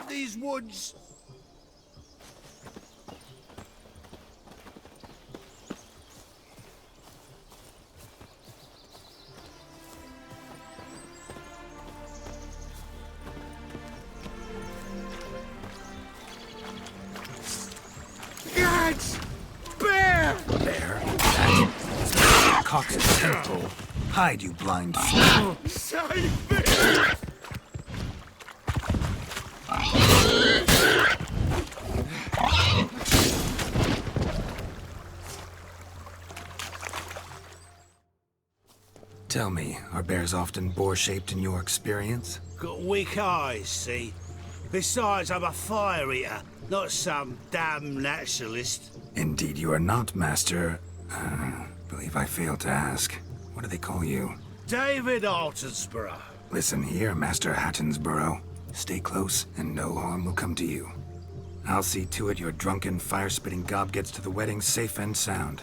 in these woods. Gads! Bear! Bear? That Cox's temple. Hide, you blind fool. Save me! Tell me, are bears often boar-shaped in your experience? Got weak eyes, see? Besides, I'm a fire eater, not some damn naturalist. Indeed you are not, Master. Believe I failed to ask. What do they call you? David Altonsborough. Listen here, Master Hattonsborough. Stay close, and no harm will come to you. I'll see to it your drunken, fire-spitting gob gets to the wedding safe and sound.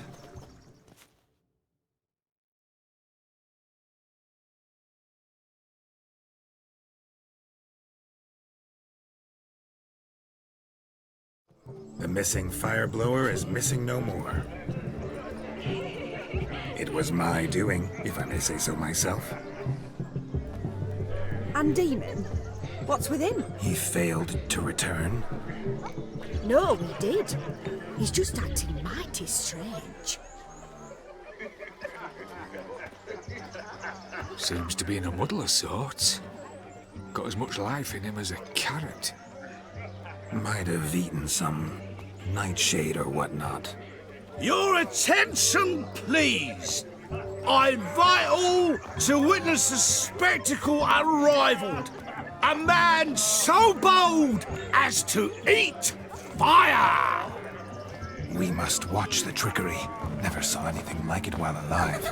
The missing fire blower is missing no more. It was my doing, if I may say so myself. And Demon? What's with him? He failed to return. No, he did. He's just acting mighty strange. Seems to be in a muddle of sorts. Got as much life in him as a carrot. Might have eaten some nightshade or whatnot. Your attention, please. I invite all to witness a spectacle unrivaled. A man so bold as to eat fire! We must watch the trickery. Never saw anything like it while alive.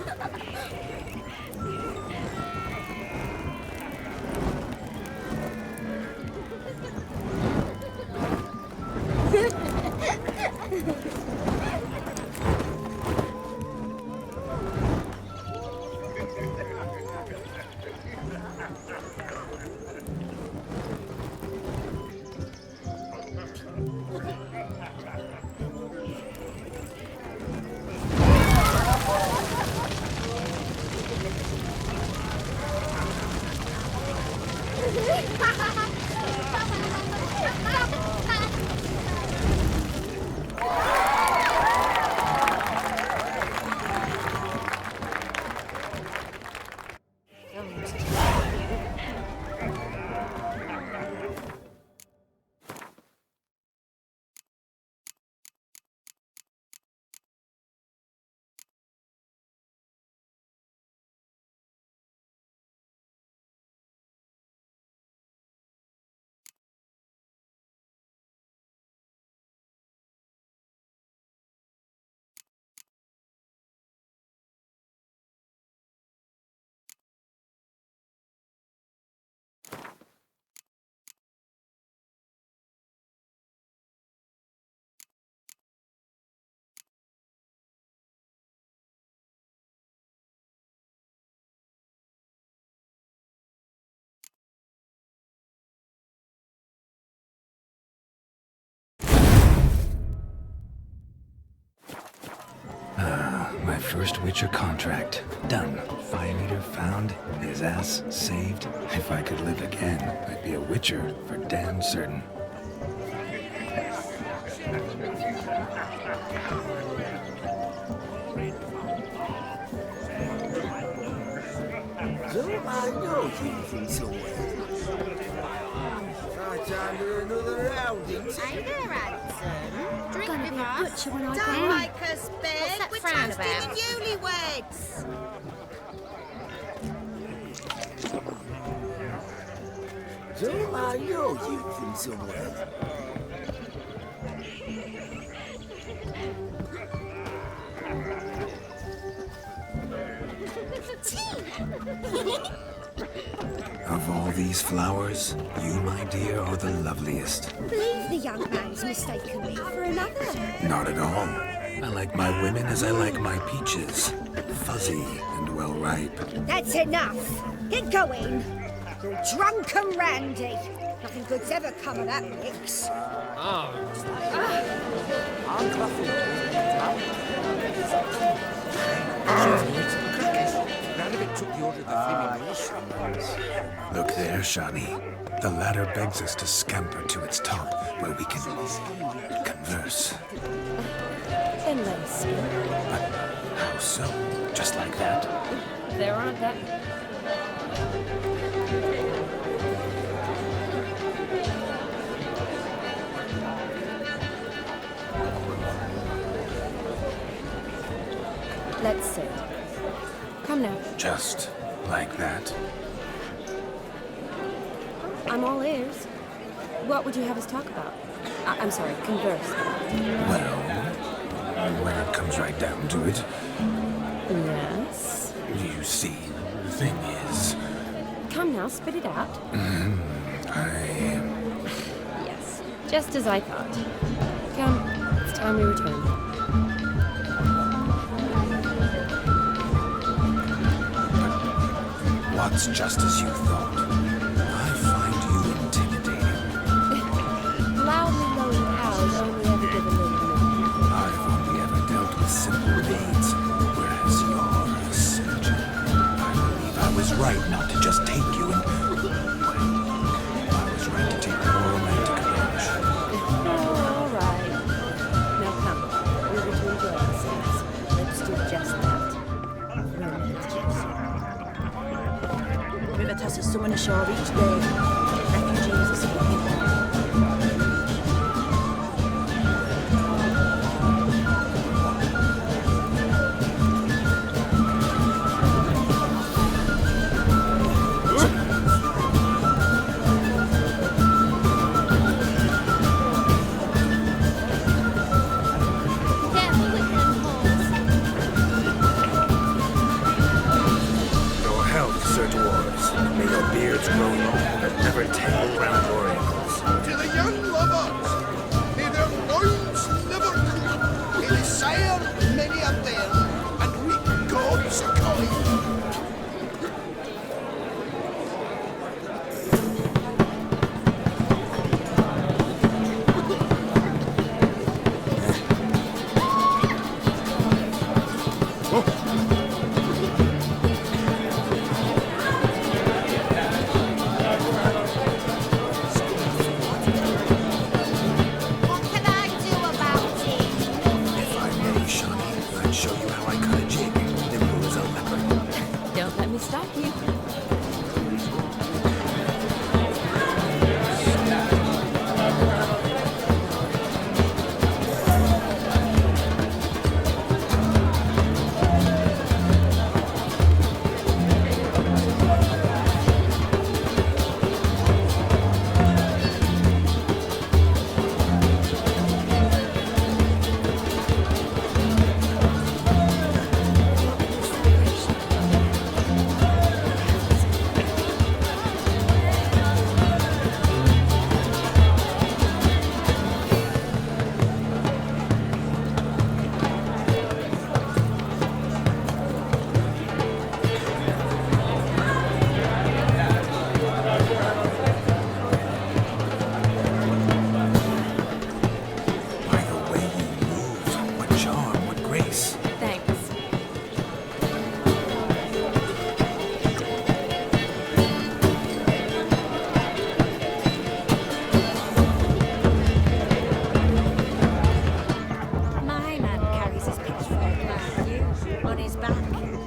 My first Witcher contract. Done. Fire meter found. His ass saved. If I could live again, I'd be a Witcher for damn certain. So I know you from somewhere. Right under another rounding. Hey there, handsome. Drink Gonna with be a us. butcher when I Don't go. make us beg. that We're frown toasting about? the newlyweds. So I know you from somewhere. Of all these flowers, you, my dear, are the loveliest. Believe the young man's mistaken me for another. Not at all. I like my women as I like my peaches. Fuzzy and well ripe. That's enough. Get going. You're drunk and randy. Nothing good's ever come of that mix. Look there, Shawnee. The ladder begs us to scamper to its top, where we can converse. Then let us speak. But how so? Just like that? There aren't that... Let's see. Come now. Just like that? I'm all ears. What would you have us talk about? I'm sorry, converse. Well, when it comes right down to it, Yes? you see, the thing is, Come now, spit it out. Yes, just as I thought. Come, it's time we return. what's just as you thought? I find you intimidating. Loudly lowing cows only ever give a little milk. I've only ever dealt with simple maids, whereas you're a surgeon. I believe I was right not to just take you and... Well, I was right to take the more romantic approach. Oh, all right. Now come, we return to our lessons. Let's do just that. Rivertas is someone ashore each day. Refugees are sleeping. Careful with them holes. Your health, Sir Dwarves. May your beards grow long and never tangle round your ankles. To the young lovers, may their loins never cool. May they sire many a bairn and reap gods a coin. What can I do about it? If I may, Shawnee, I'd show you how I cut a jig, nimble as a leopard. Don't let me stop you. By the way you move, what charm, what grace. Thanks. My man carries his pitchfork like you on his back.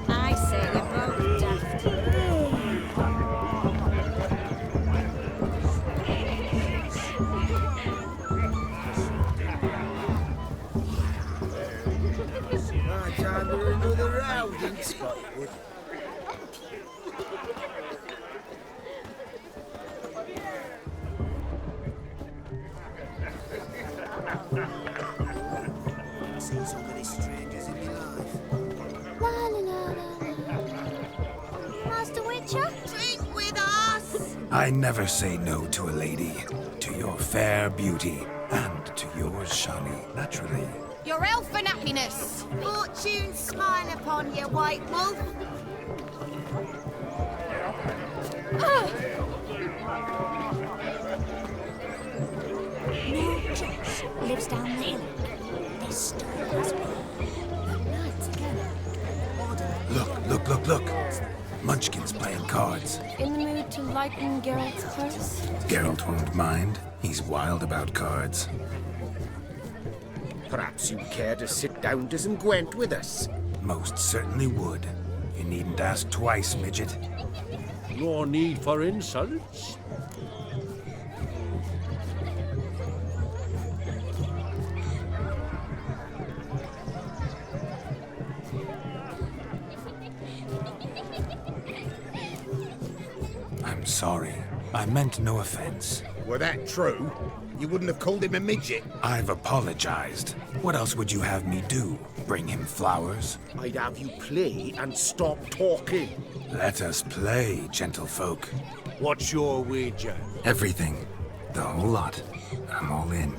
I say you're both daft. My time for another round in Scotland. Seen so many strangers in my life. La la la la la. Master Witcher, drink with us. I never say no to a lady, to your fair beauty, and to yours, Shawnee, naturally. Your elfin happiness. Fortune smile upon you, White Wolf. lives down the hill. This story was Look. Munchkin's playing cards. In the mood to lighten Geralt's purse? Geralt won't mind. He's wild about cards. Perhaps you care to sit down to some Gwent with us? Most certainly would. You needn't ask twice, midget. No need for insults. I'm sorry. I meant no offense. Were that true, you wouldn't have called him a midget. I've apologized. What else would you have me do? Bring him flowers? I'd have you play and stop talking. Let us play, gentlefolk. What's your wager? Everything. The whole lot. I'm all in.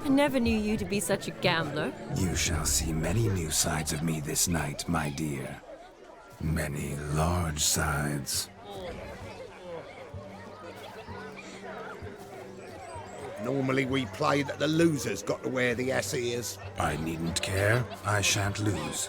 I never knew you to be such a gambler. You shall see many new sides of me this night, my dear. Many large sides. Normally we play that the loser's got to wear the ass ears. I needn't care. I shan't lose.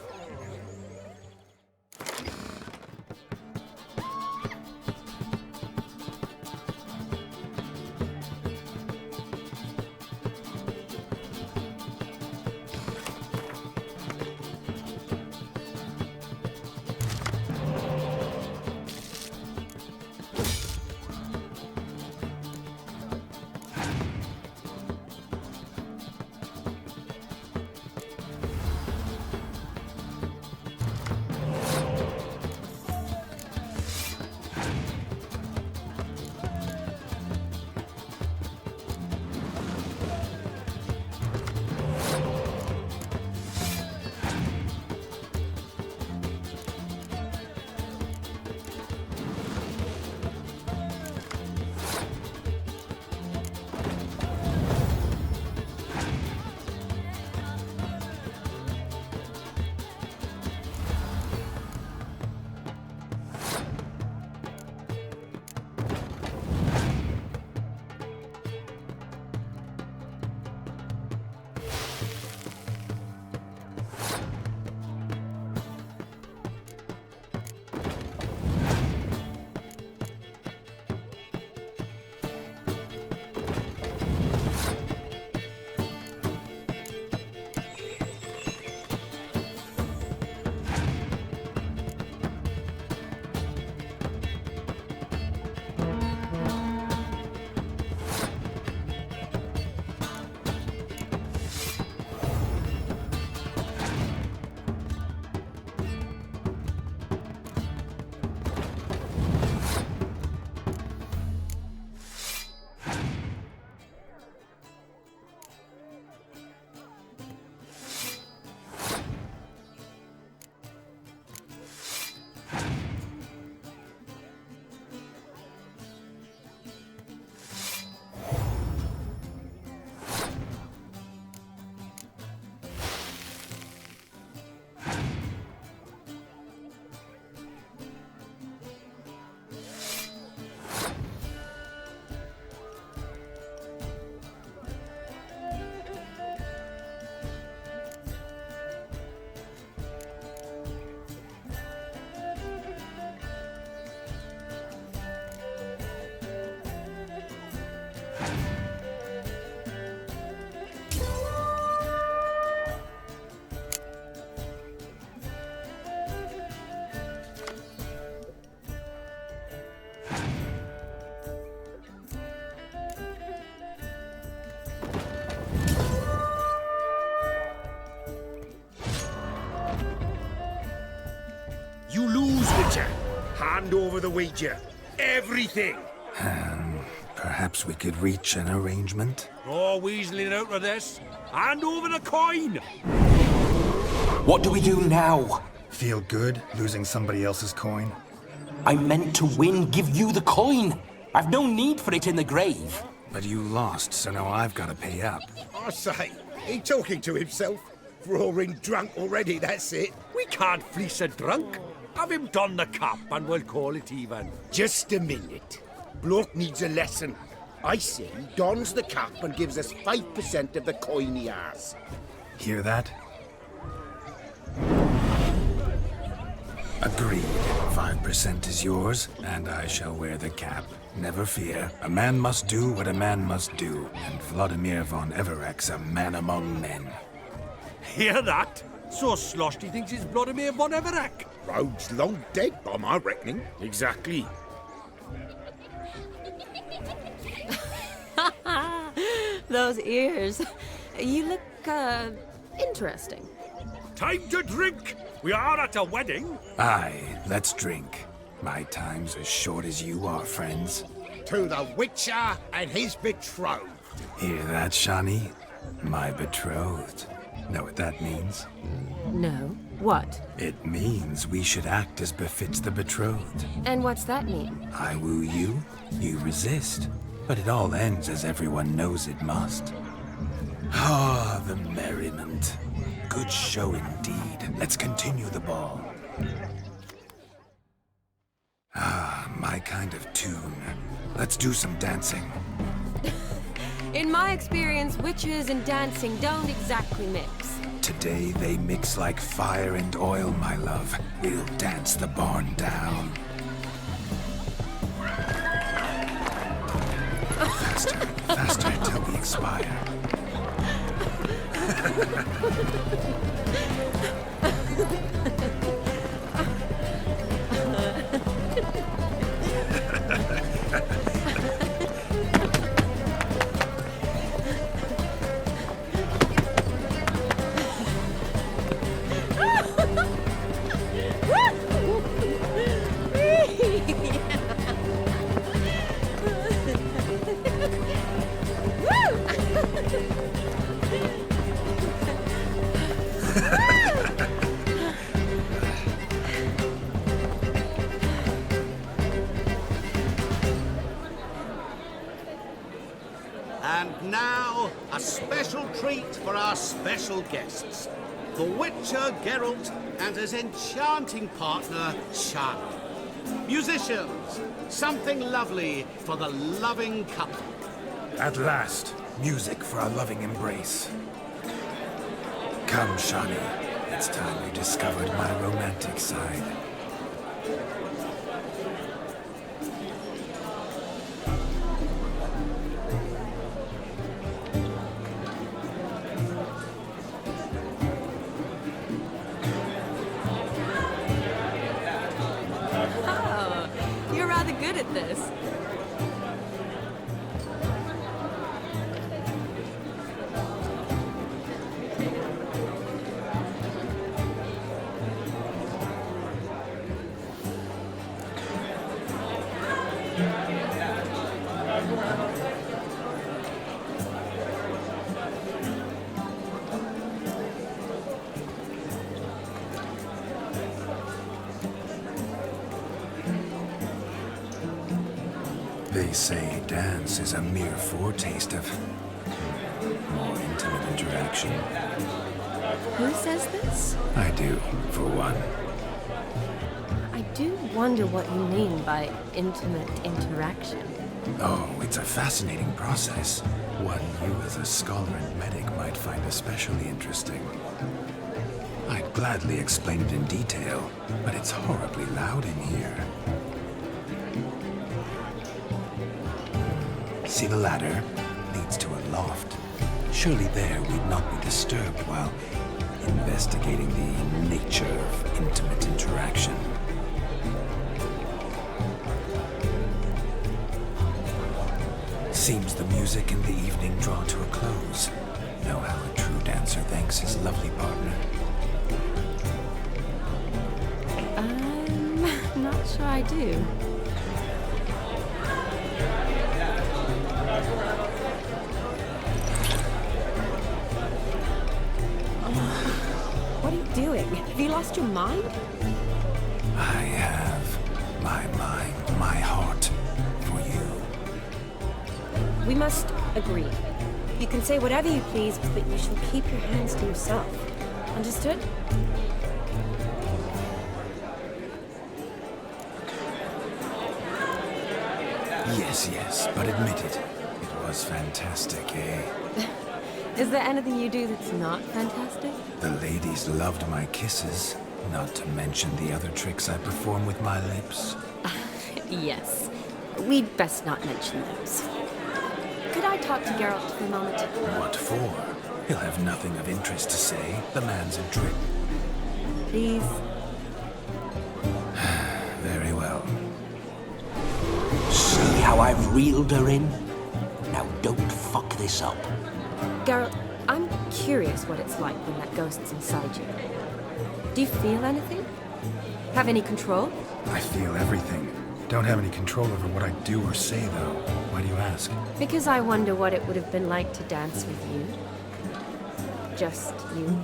You lose, Witcher. Hand over the wager. Everything. Perhaps we could reach an arrangement? No weaseling out of this. Hand over the coin! What do we do now? Feel good losing somebody else's coin? I meant to win, give you the coin. I've no need for it in the grave. But you lost, so now I've got to pay up. I say, he talking to himself. Roaring drunk already, that's it. We can't fleece a drunk. Have him don the cap and we'll call it even. Just a minute. Bloke needs a lesson. I say he dons the cap and gives us 5% of the coin he has. Hear that? Agreed. 5% is yours, and I shall wear the cap. Never fear. A man must do what a man must do, and Vladimir von Everek's a man among men. Hear that? So sloshed he thinks he's Vladimir von Everek. Rhodes long dead by my reckoning. Exactly. Those ears. You look, interesting. Time to drink! We are at a wedding. Aye, let's drink. My time's as short as you are, friends. To the Witcher and his betrothed. Hear that, Shani? My betrothed. Know what that means? No. What? It means we should act as befits the betrothed. And what's that mean? I woo you, you resist. But it all ends as everyone knows it must. Ah, the merriment. Good show indeed. Let's continue the ball. Ah, my kind of tune. Let's do some dancing. In my experience, witches and dancing don't exactly mix. Today they mix like fire and oil, my love. We'll dance the barn down. Faster, faster till we expire. And now, a special treat for our special guests. The Witcher Geralt and his enchanting partner, Shani. Musicians, something lovely for the loving couple. At last, music for our loving embrace. Come, Shani. It's time you discovered my romantic side. Oh, you're rather good at this. They say dance is a mere foretaste of more intimate interaction. Who says this? I do, for one. I do wonder what you mean by intimate interaction. Oh, it's a fascinating process. One you as a scholar and medic might find especially interesting. I'd gladly explain it in detail, but it's horribly loud in here. See the ladder? Leads to a loft. Surely there we'd not be disturbed while investigating the nature of intimate interaction. Seems the music and the evening draw to a close. Know how a true dancer thanks his lovely partner. I'm not sure I do. What are you doing? Have you lost your mind? I have my mind, my heart for you. We must agree. You can say whatever you please, but you shall keep your hands to yourself. Understood? Yes, yes, but admit it. was fantastic, eh? Is there anything you do that's not fantastic? The ladies loved my kisses, not to mention the other tricks I perform with my lips. Yes. We'd best not mention those. Could I talk to Geralt for a moment? What for? He'll have nothing of interest to say. The man's a drip. Please? Very well. See how I've reeled her in? Now don't fuck this up. Geralt, I'm curious what it's like when that ghost's inside you. Do you feel anything? Have any control? I feel everything. Don't have any control over what I do or say, though. Why do you ask? Because I wonder what it would have been like to dance with you. Just you.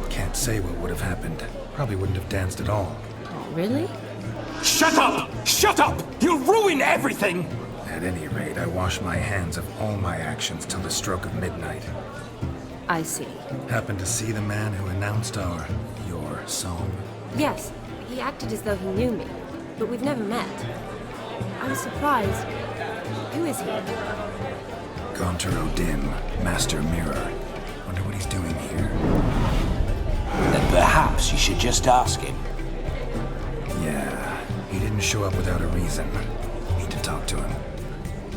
Can't say what would have happened. Probably wouldn't have danced at all. Really? Shut up! Shut up! You'll ruin everything! At any rate, I wash my hands of all my actions till the stroke of midnight. I see. Happened to see the man who announced your song? Yes, he acted as though he knew me, but we've never met. I was surprised. Who is he? Gaunter O'Dim, Master Mirror. Wonder what he's doing here. Then perhaps you should just ask him. Yeah, he didn't show up without a reason. Need to talk to him.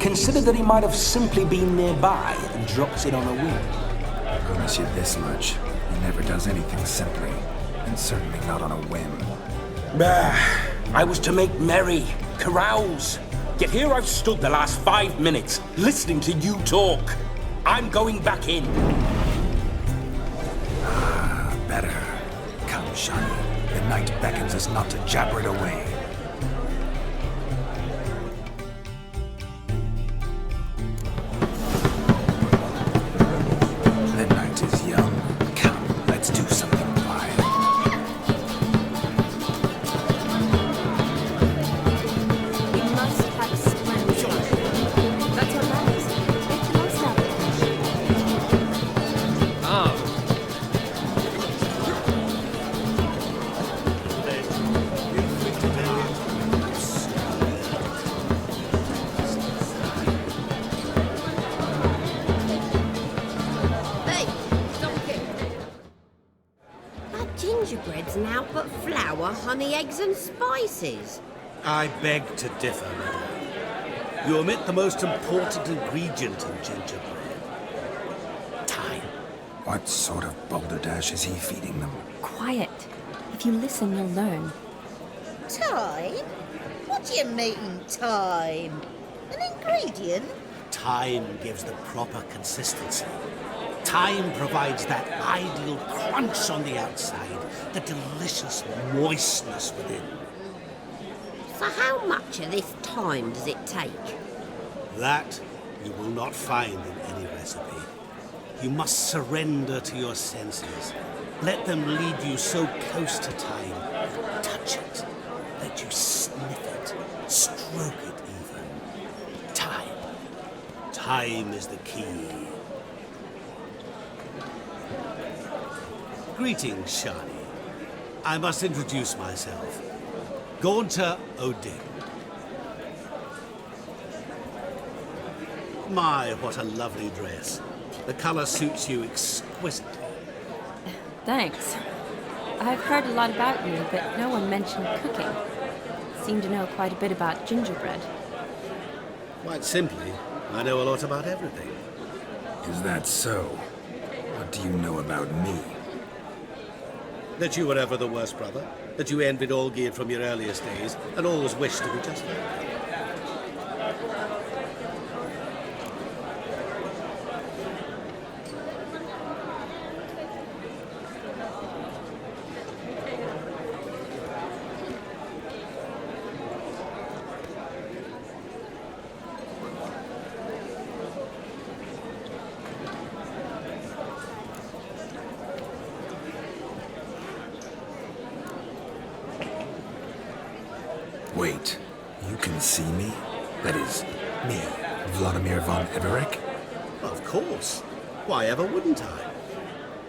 Consider that he might have simply been nearby and dropped it on a whim. Promise you this much. He never does anything simply, and certainly not on a whim. Bah, I was to make merry, carouse. Yet here I've stood the last 5 minutes, listening to you talk. I'm going back in. Better. Come, Shani. The night beckons us not to jabber it away. The night is young. Come, let's do something wild. We must have a splendid time. That's what matters. Make the most of it. Ah, Hey, stop it. That gingerbread's now but flour, honey, eggs and spices. I beg to differ, madam. You omit the most important ingredient in gingerbread. Time. What sort of balderdash is he feeding them? Quiet. If you listen, you'll learn. Time? What do you mean, time? An ingredient? Time gives the proper consistency. Time provides that ideal crunch on the outside, the delicious moistness within. So how much of this time does it take? That you will not find in any recipe. You must surrender to your senses. Let them lead you so close to time. Touch it. Let you sniff it. Stroke it even. Time. Time is the key. Greetings, Shani. I must introduce myself. Gaunter O'Dim. My, what a lovely dress. The color suits you exquisitely. Thanks. I've heard a lot about you, but no one mentioned cooking. Seem to know quite a bit about gingerbread. Quite simply, I know a lot about everything. Is that so? What do you know about me? That you were ever the worst brother, that you envied Olgierd from your earliest days, and always wished to be just like him. Wait, you can see me? That is, me, Vladimir von Everec? Of course. Why ever wouldn't I?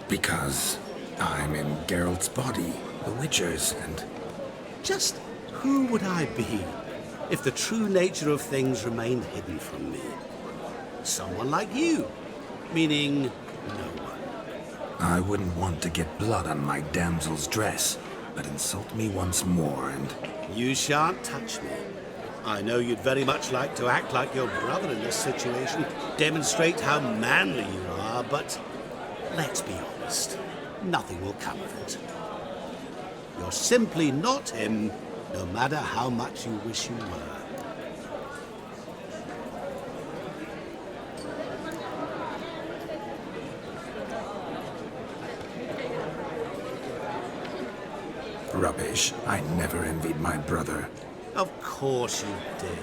Because I'm in Geralt's body, the Witcher's, and... Just who would I be if the true nature of things remained hidden from me? Someone like you, meaning no one. I wouldn't want to get blood on my damsel's dress, but insult me once more and... You shan't touch me. I know you'd very much like to act like your brother in this situation, demonstrate how manly you are, but let's be honest, nothing will come of it. You're simply not him, no matter how much you wish you were. Rubbish. I never envied my brother. Of course you did.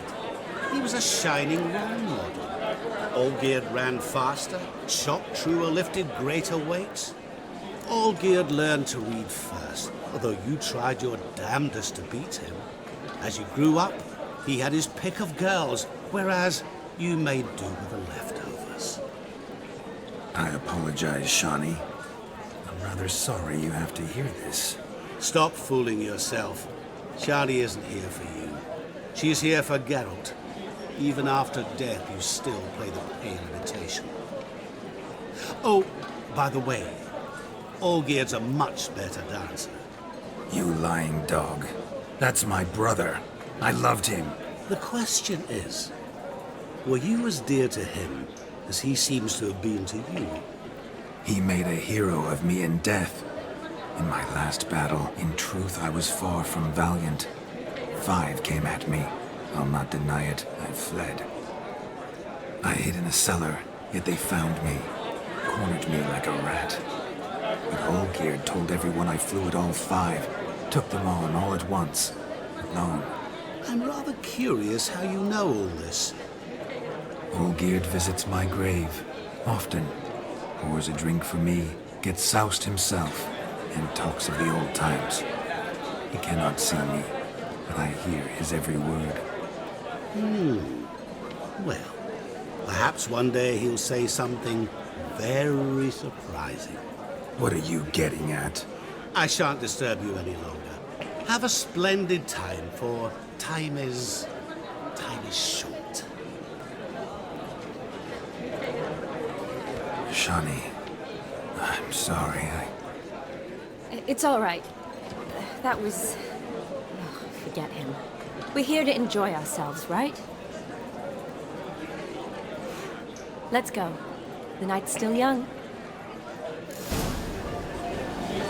He was a shining role model. Olgierd ran faster, shot truer, lifted greater weights. Olgierd learned to read first, although you tried your damnedest to beat him. As you grew up, he had his pick of girls, whereas you made do with the leftovers. I apologize, Shani. I'm rather sorry you have to hear this. Stop fooling yourself. Shani isn't here for you. She's here for Geralt. Even after death, you still play the pale imitation. Oh, by the way, Olgierd's a much better dancer. You lying dog. That's my brother. I loved him. The question is, were you as dear to him as he seems to have been to you? He made a hero of me in death. In my last battle, in truth, I was far from valiant. 5 came at me. I'll not deny it, I fled. I hid in a cellar, yet they found me, cornered me like a rat. But Olgierd told everyone I flew at all 5, took them on all at once, alone. I'm rather curious how you know all this. Olgierd visits my grave, often, pours a drink for me, gets soused himself, and talks of the old times. He cannot see me, but I hear his every word. Well, perhaps one day he'll say something very surprising. What are you getting at? I shan't disturb you any longer. Have a splendid time, for time is short. Shani, I'm sorry. It's all right. That was... Oh, forget him. We're here to enjoy ourselves, right? Let's go. The night's still young.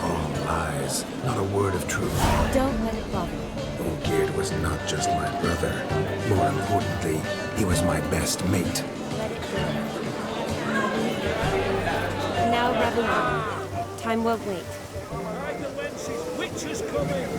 All lies, not a word of truth. Don't let it bother you. Olgierd was not just my brother. More importantly, he was my best mate. Let it go. Now, Ravelin. Time won't wait. Witches coming!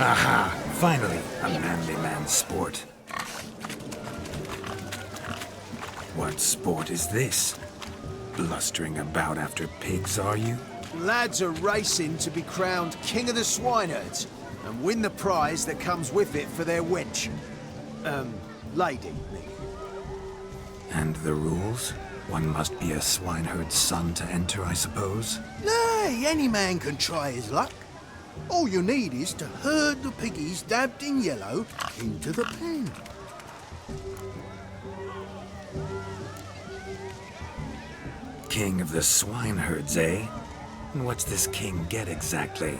Aha! Finally, a manly man's sport. What sport is this? Blustering about after pigs, are you? Lads are racing to be crowned King of the Swineherds and win the prize that comes with it for their wench. Lady. And the rules? One must be a swineherd's son to enter, I suppose? Nay, any man can try his luck. All you need is to herd the piggies dabbed in yellow into the pen. King of the swineherds, eh? And what's this king get exactly?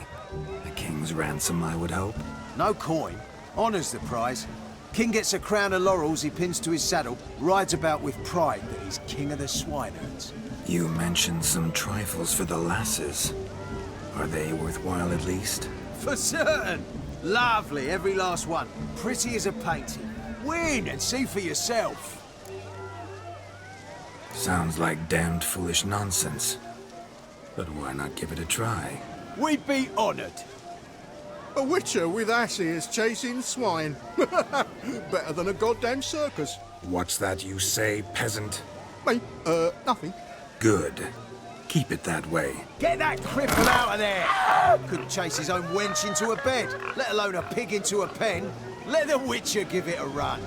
A king's ransom, I would hope? No coin. Honours the prize. King gets a crown of laurels he pins to his saddle, rides about with pride that he's king of the swineherds. You mentioned some trifles for the lasses. Are they worthwhile at least? For certain. Lovely, every last one. Pretty as a painting. Win and see for yourself. Sounds like damned foolish nonsense. But why not give it a try? We'd be honoured. A witcher with asses chasing swine. Better than a goddamn circus. What's that you say, peasant? Me? Nothing. Good. Keep it that way. Get that cripple out of there! Couldn't chase his own wench into a bed, let alone a pig into a pen. Let the witcher give it a run.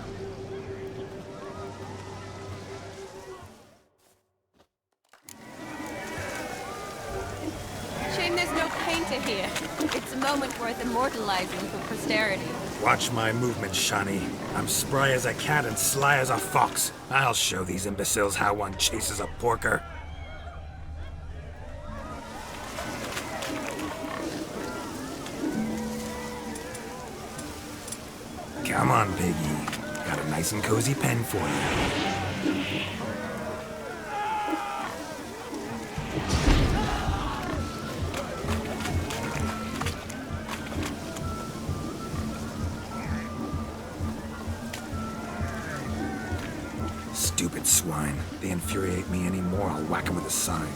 Shame there's no painter here. It's a moment worth immortalizing for posterity. Watch my movements, Shani. I'm spry as a cat and sly as a fox. I'll show these imbeciles how one chases a porker. Come on, piggy. Got a nice and cozy pen for you. Stupid swine. They infuriate me anymore, I'll whack 'em with a sign.